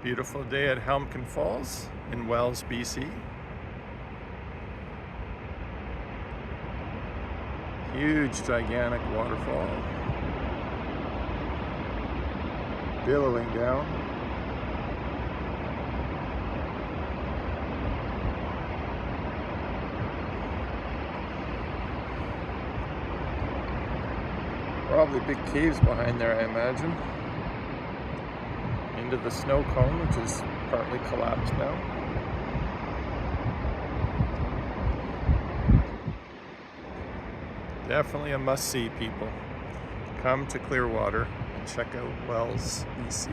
Beautiful day at Helmcken Falls in Wells, BC. Huge, gigantic waterfall. Billowing down. Probably big caves behind there, I imagine. Into the snow cone, which is partly collapsed now. Definitely a must-see, people. Come to Clearwater and check out Wells, BC.